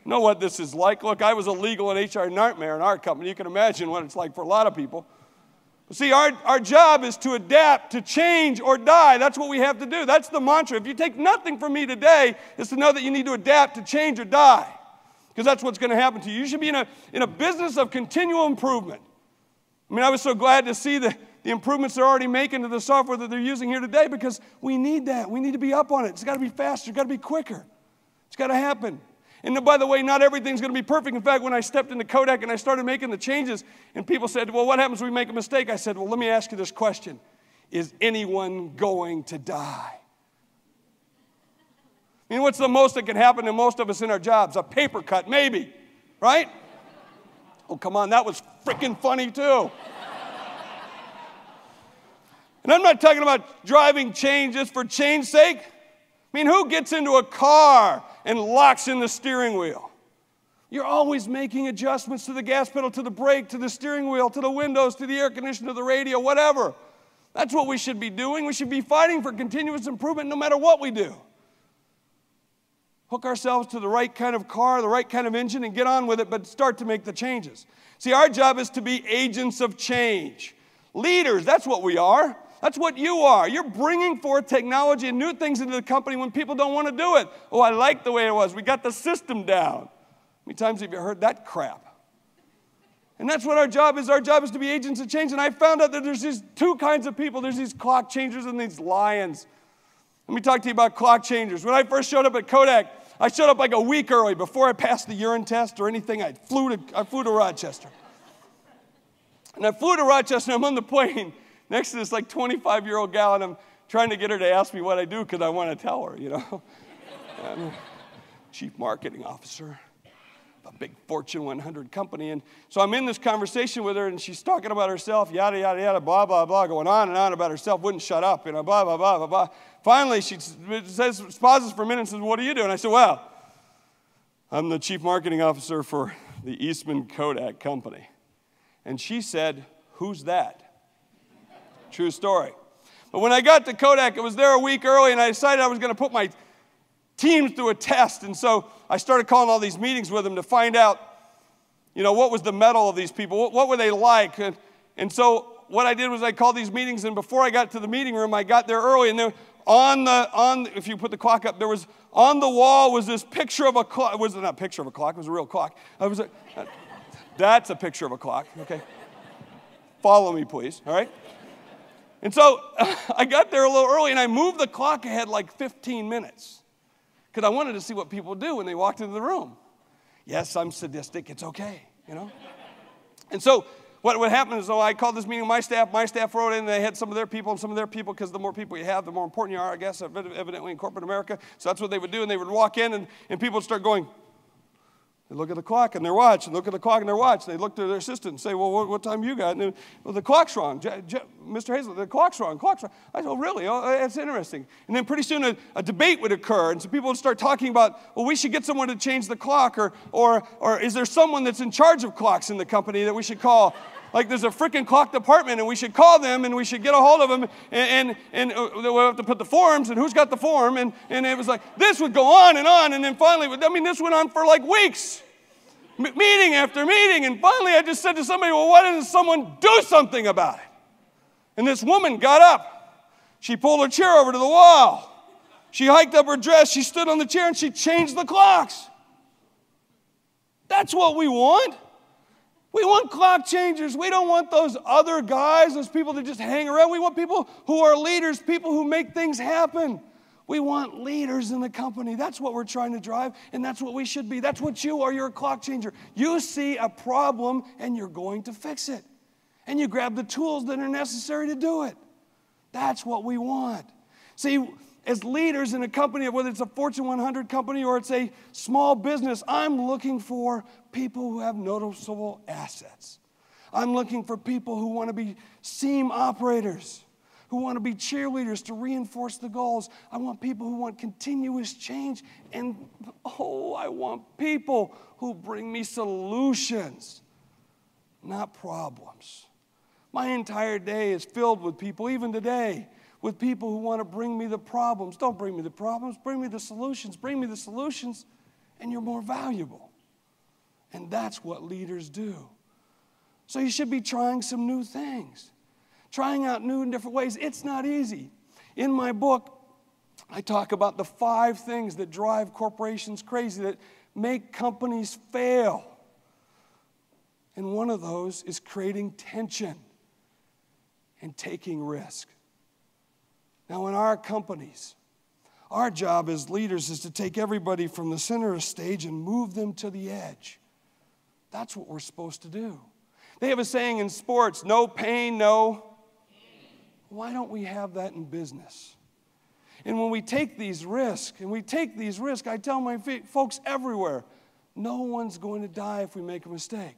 know what this is like. Look, I was a legal and HR nightmare in our company. You can imagine what it's like for a lot of people. But see, our job is to adapt, to change, or die. That's what we have to do. That's the mantra. If you take nothing from me today, it's to know that you need to adapt, to change, or die. Because that's what's going to happen to you. You should be in a business of continual improvement. I mean, I was so glad to see the improvements they're already making to the software that they're using here today, because we need that. We need to be up on it. It's got to be faster. It's got to be quicker. It's got to happen. And by the way, not everything's going to be perfect. In fact, when I stepped into Kodak and I started making the changes, and people said, well, what happens when we make a mistake? I said, well, let me ask you this question. Is anyone going to die? I mean, what's the most that can happen to most of us in our jobs? A paper cut, maybe, right? Oh, come on, that was freaking funny too. And I'm not talking about driving change just for change's sake. I mean, who gets into a car and locks in the steering wheel? You're always making adjustments to the gas pedal, to the brake, to the steering wheel, to the windows, to the air conditioner, to the radio, whatever. That's what we should be doing. We should be fighting for continuous improvement no matter what we do. Hook ourselves to the right kind of car, the right kind of engine, and get on with it, but start to make the changes. See, our job is to be agents of change. Leaders, that's what we are. That's what you are. You're bringing forth technology and new things into the company when people don't want to do it. Oh, I like the way it was. We got the system down. How many times have you heard that crap? And that's what our job is. Our job is to be agents of change. And I found out that there's these two kinds of people. There's these clock changers and these lions. Let me talk to you about clock changers. When I first showed up at Kodak, I showed up like a week early before I passed the urine test or anything. I flew to Rochester. And I flew to Rochester, and I'm on the plane next to this like 25-year-old gal, and I'm trying to get her to ask me what I do because I want to tell her, you know. I'm a chief marketing officer of a big Fortune 100 company. And so I'm in this conversation with her, and she's talking about herself, yada, yada, yada, blah, blah, blah, going on and on about herself, wouldn't shut up, you know, blah, blah, blah, blah, blah. Finally, she pauses for a minute and says, what do you do? And I said, well, I'm the chief marketing officer for the Eastman Kodak company. And she said, who's that? True story. But when I got to Kodak, it was there a week early, and I decided I was going to put my team through a test. And so I started calling all these meetings with them to find out, you know, what was the mettle of these people? What were they like? And so what I did was I called these meetings, and before I got to the meeting room, I got there early, and there if you put the clock up, there was on the wall was this picture of a clock. It was not a picture of a clock. It was a real clock. That's a picture of a clock. Okay. Follow me, please. All right. And so I got there a little early, and I moved the clock ahead like 15 minutes because I wanted to see what people do when they walked into the room. Yes, I'm sadistic. It's okay, you know. And so what would happen is, I called this meeting, my staff wrote in, and they had some of their people and some of their people, because the more people you have, the more important you are, I guess, evidently in corporate America. So that's what they would do, and they would walk in, and people would start going, they look at the clock and their watch, and look at the clock and their watch. They look to their assistant and say, well, what time you got? And well, the clock's wrong. Mr. Hayzlett, the clock's wrong. I said, oh, really? Oh, that's interesting. And then pretty soon a debate would occur, and so people would start talking about, well, we should get someone to change the clock, or is there someone that's in charge of clocks in the company that we should call? Like there's a freaking clock department, and we should call them, and we should get a hold of them, and we'll have to put the forms, and who's got the form, and it was like, this would go on, and then finally, this went on for like weeks. Meeting after meeting, and finally I just said to somebody, well, why doesn't someone do something about it? And this woman got up. She pulled her chair over to the wall. She hiked up her dress. She stood on the chair, and she changed the clocks. That's what we want. We want clock changers. We don't want those other guys, those people that just hang around. We want people who are leaders, people who make things happen. We want leaders in the company. That's what we're trying to drive, and that's what we should be. That's what you are. You're a clock changer. You see a problem, and you're going to fix it. And you grab the tools that are necessary to do it. That's what we want. See, as leaders in a company, whether it's a Fortune 100 company or it's a small business, I'm looking for people who have noticeable assets. I'm looking for people who want to be seam operators, who want to be cheerleaders to reinforce the goals. I want people who want continuous change. And, I want people who bring me solutions, not problems. My entire day is filled with people, even today, with people who want to bring me the problems. Don't bring me the problems. Bring me the solutions. Bring me the solutions, and you're more valuable. And that's what leaders do. So you should be trying some new things, trying out new and different ways. It's not easy. In my book, I talk about the 5 things that drive corporations crazy, that make companies fail. And one of those is creating tension and taking risk. Now, in our companies, our job as leaders is to take everybody from the center of stage and move them to the edge. That's what we're supposed to do. They have a saying in sports, no pain, no. Why don't we have that in business? And when we take these risks, I tell my folks everywhere, no one's going to die if we make a mistake.